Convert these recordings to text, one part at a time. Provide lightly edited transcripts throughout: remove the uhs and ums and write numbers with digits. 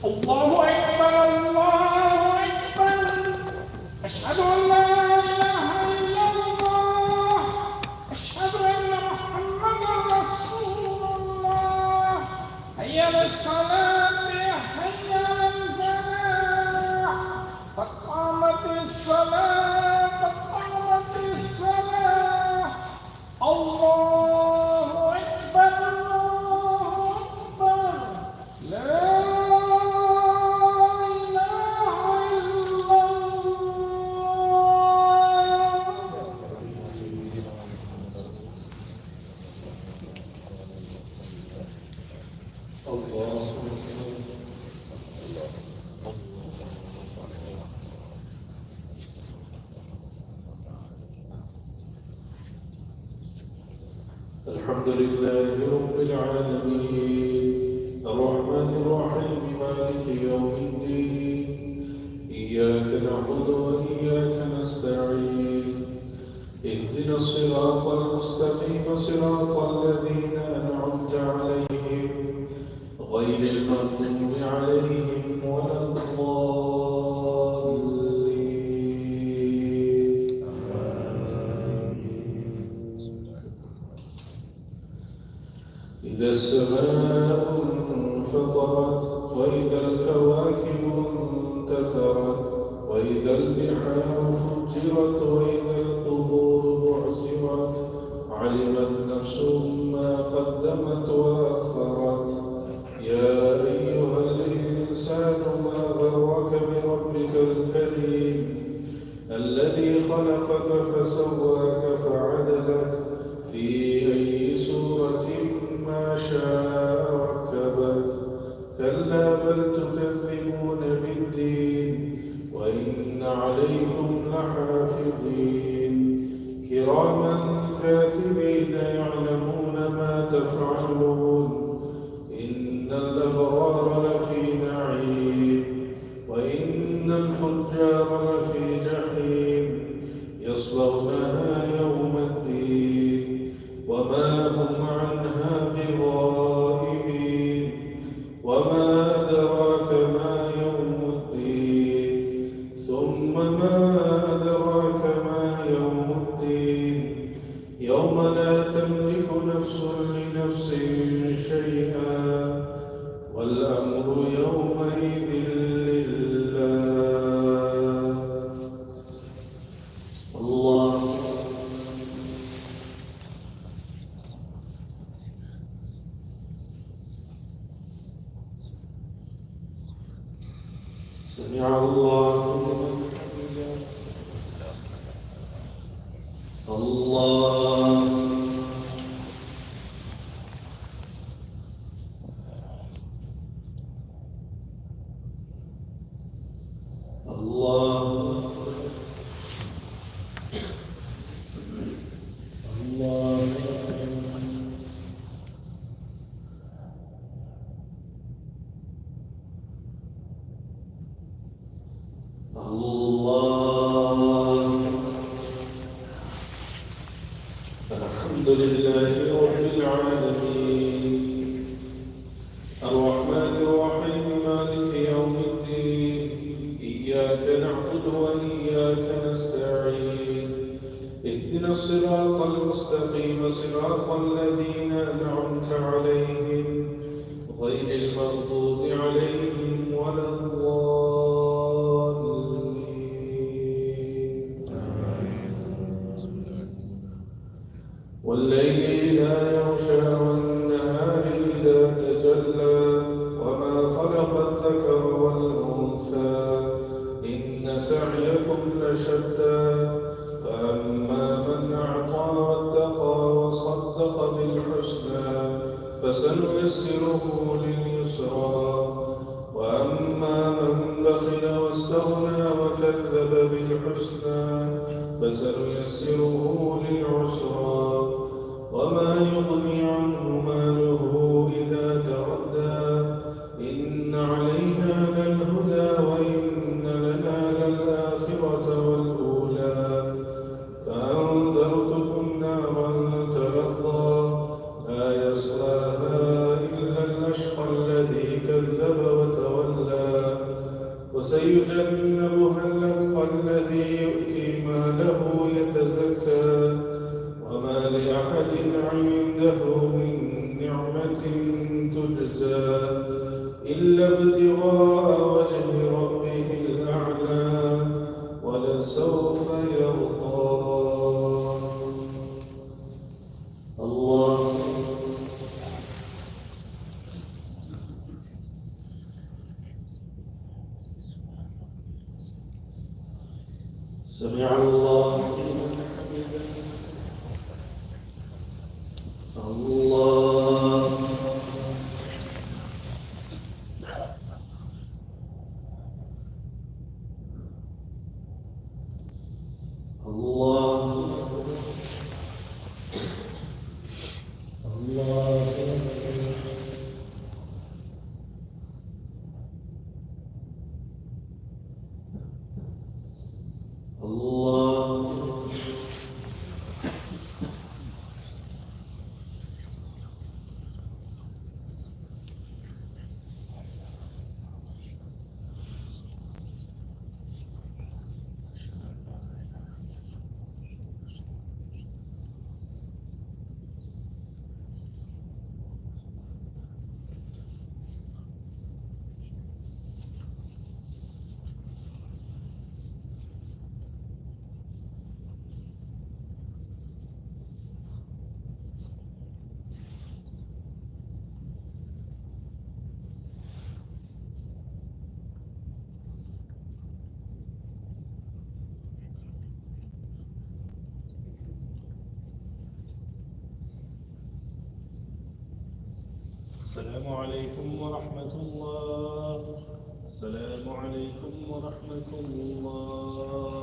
الله أكبر الله أكبر أشهد أن لا إله إلا الله أشهد أن محمدا رسول الله حي على الصلاة حي على الفلاح قد قامت الصلاة قد قامت الصلاة الله أكبر لا الحمد لله رب العالمين الرحمن الرحيم مالك يوم الدين إياك نعبد وإياك نستعين اهدنا الصراط المستقيم صراط الذين أنعمت عليهم غير المغضوب عليهم ولا الضالين. إذا السماء انفطرت وإذا الكواكب انتثرت وإذا البحار فجرت وإذا القبور بعثرت علمت نفس ما قدمت وأخرت. يا أيها الإنسان ما غرك بربك الكريم الذي خلقك فسواك فعدلك في أي سورة ما شاء ركبك. كلا بل تكذبون بالدين وإن عليكم لحافظين كراما كاتبين يعلمون ما تفعلون. إن الأبرار لفي نعيم وإن الفجار لفي جحيم يصلونها يوم الدين وما هم عنها بغائبين. وما أدراك ما يوم الدين ثم ما أدراك ما يوم الدين يوم لا تملك نفس لنفس شيئا والأمر يومئذ لله. الله سمع الله لمن حمده. الله الله الله الله. الحمد لله رب العالمين الرحمن الرحيم مالك يوم الدين إياك نعبد وإياك نستعين اهدنا الصراط المستقيم صراط الذين أنعمت عليهم غير المغضوب عليهم ولا الضالين. والليل إذا يغشى والنهار إذا تجلى وما خلق الذكر والأنثى إن سعيكم لشتى. فأما من أعطى واتقى وصدق بالحسنى فسنيسره لليسرى. وأما من بخل واستغنى وكذب بالحسنى فسنيسره للعسرى. وما يغني عنه ماله إذا تردى. إن علينا للهدى وإن لنا للآخرة والأولى. فأنذرتكم نارا تلظى لأحد عنده من نعمة تجزى إلا ابتغاء وجه ربه الأعلى ولسوف يرضى. الله سمع الله لمن حمده. الله الله الله الله السلام عليكم ورحمة الله. السلام عليكم ورحمة الله.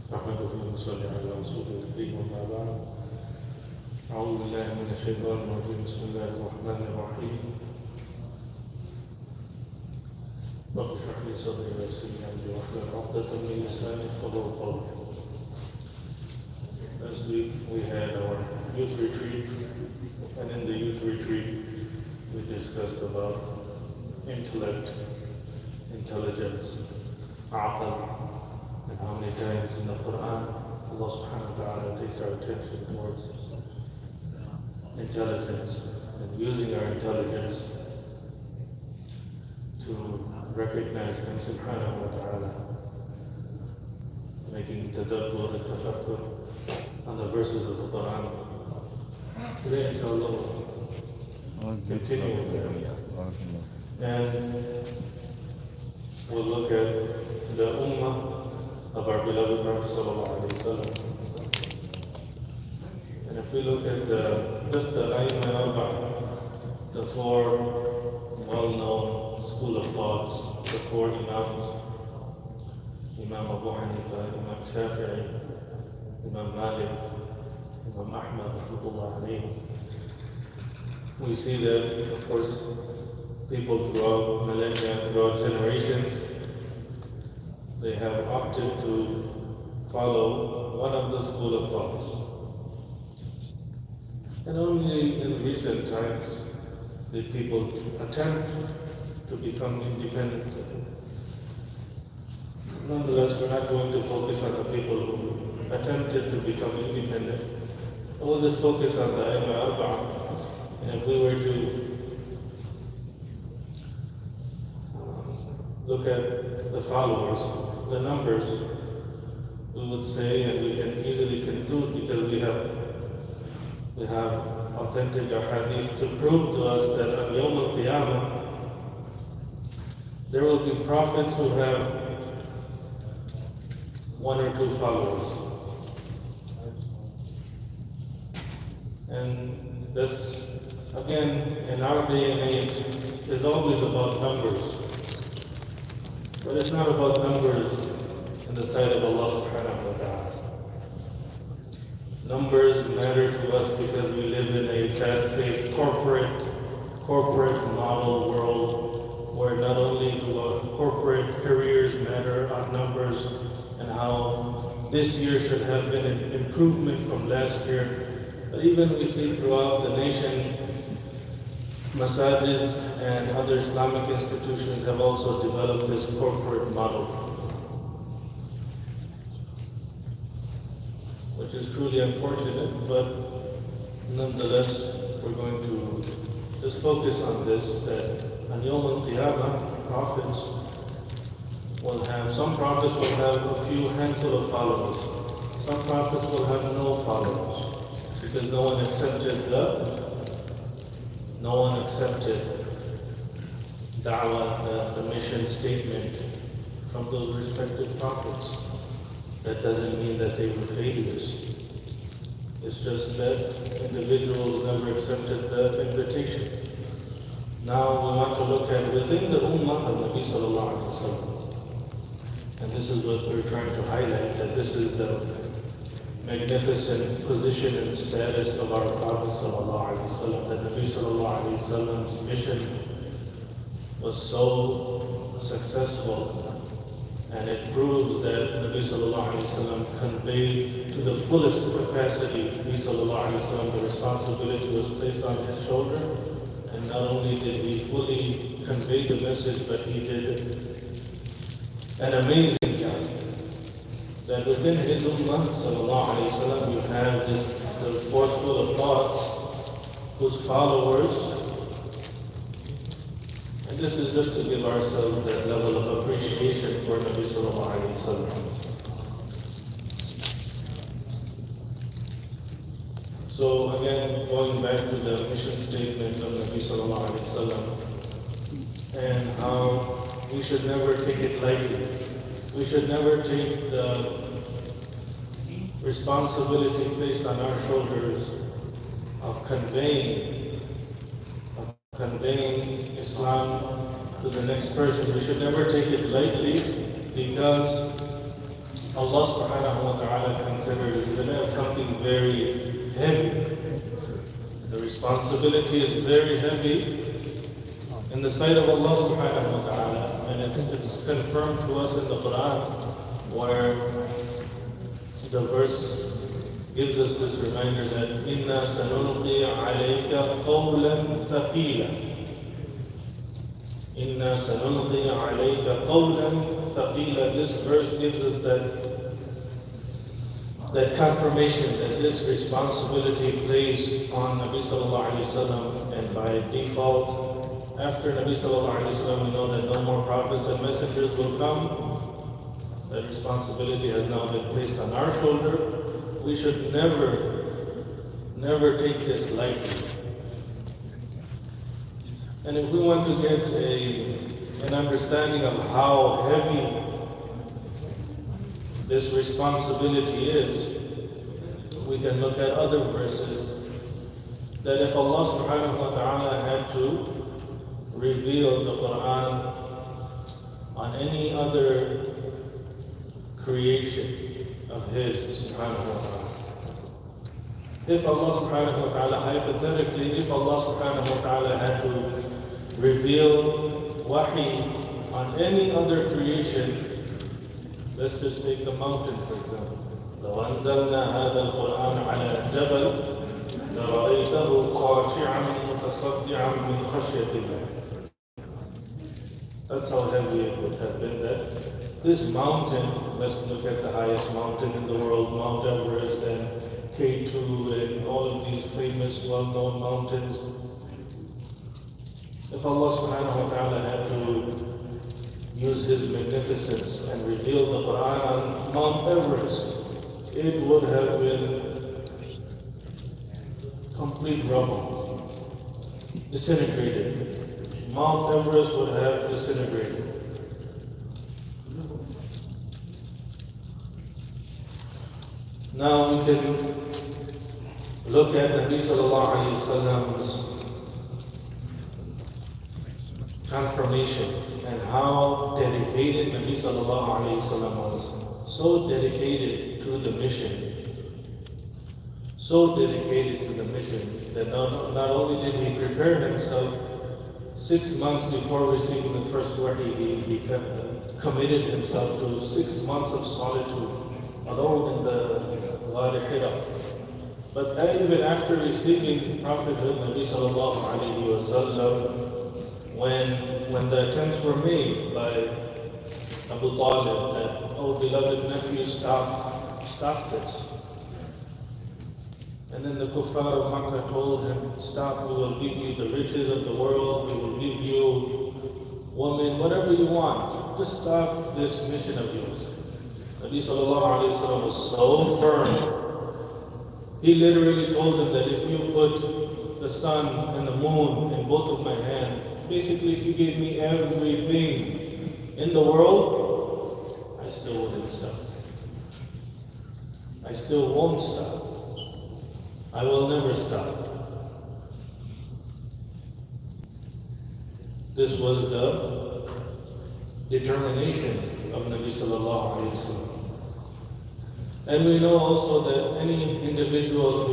نحمده ونصلي على رسوله الكريم وما بعد. أعوذ بالله من الشيطان الرجيم. بسم الله الرحمن الرحيم. رب اشرح لي صدري ويسر لي أمري واحلل عقدة من لساني يفقهوا قولي. Last week we had our youth retreat, and in the youth retreat we discussed about intellect, intelligence, aql, and how many times in the Quran Allah subhanahu wa ta'ala takes our attention towards intelligence and using our intelligence to recognize Him subhanahu wa ta'ala, making tadabbur and tafakkur on the verses of the Quran. Today inshallah we'll continue with that. And we'll look at the ummah of our beloved Prophet sallallahu alaihi wasallam. And if we look at just the Ayyam al-Arba', the four well-known school of thoughts, the four Imams, Imam Abu Hanifa, Imam Shafi'i, Imam Malik, Imam Ahmad, rahmatullah alayhi. we see that, of course, people throughout millennia, throughout generations, they have opted to follow one of the school of thoughts. And only in recent times did people attempt to become independent. Nonetheless, we're not going to focus on the people who attempted to become independent. We'll just focus on the Aima Arba'ah. And if we were to look at the followers, the numbers, we would say, and we can easily conclude because we have authentic ahadith to prove to us that on Yawm al-Qiyamah, there will be prophets who have one or two followers. And this, again, in our day and age, is always about numbers. But it's not about numbers in the sight of Allah subhanahu wa ta'ala. Numbers matter to us because we live in a fast-paced corporate model world where not only do corporate careers matter on numbers and how this year should have been an improvement from last year, but even we see throughout the nation, masajids and other Islamic institutions have also developed this corporate model, which is truly unfortunate, but nonetheless, we're going to just focus on this, that on Yawm al-Qiyamah, prophets will have, some prophets will have a few handful of followers, some prophets will have no followers, because no one accepted da'wah, the mission statement from those respective prophets. That doesn't mean that they were failures. It's just that individuals never accepted the invitation. Now we want to look at within the ummah of Nabi sallallahu alaihi wasallam. And this is what we're trying to highlight, that this is the magnificent position and status of our Prophet sallallahu alaihi wasallam, that Nabi sallallahu alaihi wasallam's mission was so successful. And it proves that Nabi sallallahu alaihi wasallam conveyed to the fullest capacity, Nabi sallallahu alaihi wasallam, the responsibility was placed on his shoulder. And not only did he fully convey the message, but he did an amazing job. That within his ummah, sallallahu alaihi wasallam, you have the four school of thoughts, whose followers. And this is just to give ourselves that level of appreciation for Nabi sallallahu alaihi wasallam. So again, going back to the mission statement of Nabi sallallahu alaihi wasallam, and how we should never take it lightly. We should never take the responsibility placed on our shoulders of conveying Islam to the next person. We should never take it lightly because Allah subhanahu wa ta'ala considers it as something very heavy. The responsibility is very heavy in the sight of Allah subhanahu wa ta'ala, and it's confirmed to us in the Quran, where the verse gives us this reminder that إِنَّا سَنُلْقِي عَلَيْكَ قَوْلًا ثَقِيلًا. إِنَّا سَنُلْقِي عَلَيْكَ قَوْلًا ثَقِيلًا. This verse gives us that confirmation that this responsibility placed on Nabi sallallahu alaihi wasallam, and by default, after Nabi sallallahu alaihi wasallam, we know that no more prophets and messengers will come. That responsibility has now been placed on our shoulder. We should never take this lightly. And if we want to get an understanding of how heavy this responsibility is, we can look at other verses that if Allah subhanahu wa ta'ala had to reveal the Quran on any other creation of His subhanahu wa ta'ala, If Allah subhanahu wa ta'ala, hypothetically, if Allah subhanahu wa ta'ala had to reveal wahi on any other creation, let's just take the mountain for example. لو أنزلنا هذا القرآن على جبل لرأيته خاشعا متصدعا من خشية الله. That's how heavy it would have been. That this mountain, let's look at the highest mountain in the world, Mount Everest and K2 and all of these famous well-known mountains. If Allah subhanahu wa ta'ala had to use His magnificence and reveal the Quran on Mount Everest, it would have been complete rubble, disintegrated. Mount Everest would have disintegrated. Now we can look at Nabi sallallahu alayhi wa sallam's confirmation and how dedicated Nabi sallallahu alayhi wa sallam was. So dedicated to the mission. So dedicated to the mission that not only did he prepare himself 6 months before receiving the first wahi, he committed himself to 6 months of solitude alone in the Khattera. But even after receiving prophethood, Nabi sallallahu alayhi wa sallam, when the attempts were made by Abu Talib that, oh beloved nephew, stop this. And then the kuffar of Makkah told him, stop, we will give you the riches of the world, we will give you women, whatever you want. Just stop this mission of yours. Nabi sallallahu alayhi wa sallam was so firm. He literally told him that if you put the sun and the moon in both of my hands, basically if you gave me everything in the world, I still wouldn't stop. I still won't stop. I will never stop. This was the determination of Nabi sallallahu alayhi wa sallam. And we know also that any individual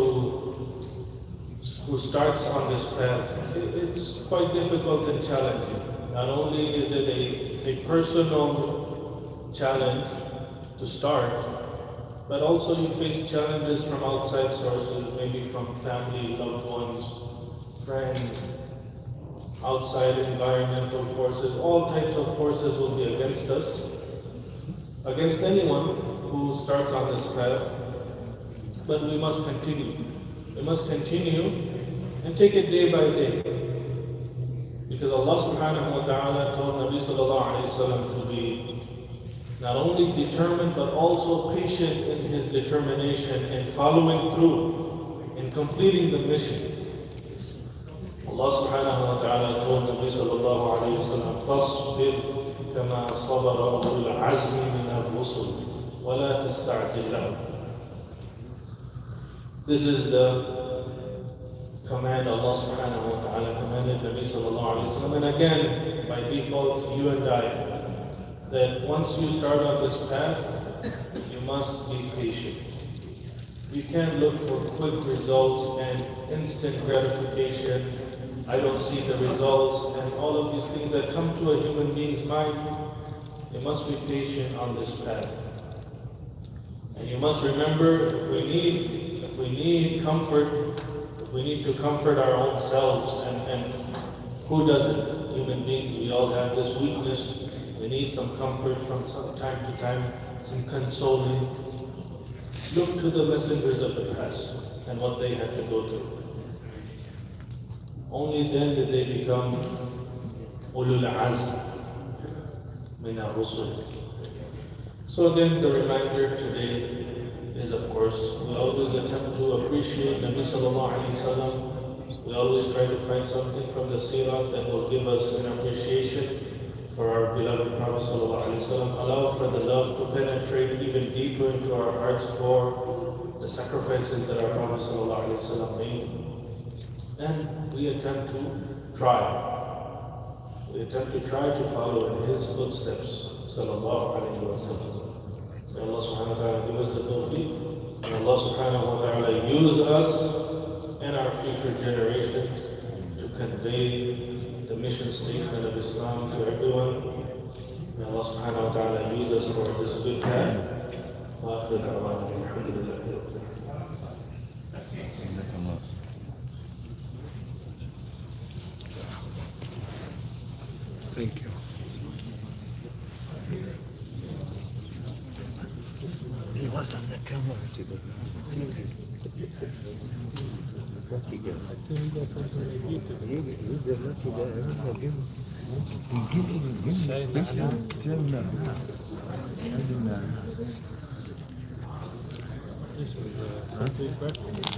who starts on this path, it's quite difficult and challenging. Not only is it a personal challenge to start, but also you face challenges from outside sources, maybe from family, loved ones, friends, outside environmental forces. All types of forces will be against us, against anyone who starts on this path. But we must continue. We must continue and take it day by day. Because Allah subhanahu wa ta'ala told Nabi sallallahu alayhi wa sallam to be not only determined but also patient in his determination and following through in completing the mission. Allah subhanahu wa ta'ala told Nabi sallallahu alayhi wa sallam, فَاصْبِرْ كَمَا صَبَرَ أُولُو الْعَزْمِ مِنَ الرُّسُلِ وَلَا تَسْتَعْجِلْ لَهُمْ. This is the command Allah subhanahu wa ta'ala commanded Nabi sallallahu alayhi wa sallam. And again, by default, you and I, that once you start on this path, you must be patient. You can't look for quick results and instant gratification. I don't see the results and all of these things that come to a human being's mind. You must be patient on this path. And you must remember, if we need comfort, if we need to comfort our own selves, and who doesn't? Human beings, we all have this weakness. We need some comfort from time to time, some consoling. Look to the messengers of the past and what they had to go through. Only then did they become ulul azm min ar-rusul. So again, the reminder today is, of course, we always attempt to appreciate Nabi sallallahu alayhi wa sallam. We always try to find something from the seerah that will give us an appreciation for our beloved Prophet sallallahu alayhi wa sallam. Allow for the love to penetrate even deeper into our hearts for the sacrifices that our Prophet sallallahu alayhi wa sallam made. And we attempt to try. We attempt to try to follow in his footsteps sallallahu alayhi wa sallam. May Allah subhanahu wa ta'ala give us the tawfiq May Allah subhanahu wa ta'ala use us and our future generations to convey the mission statement of Islam to everyone. May Allah subhanahu wa ta'ala use us for this good path. وآخر دعوانا الحمد لله رب العالمين. Thank you. This is a complete breakfast.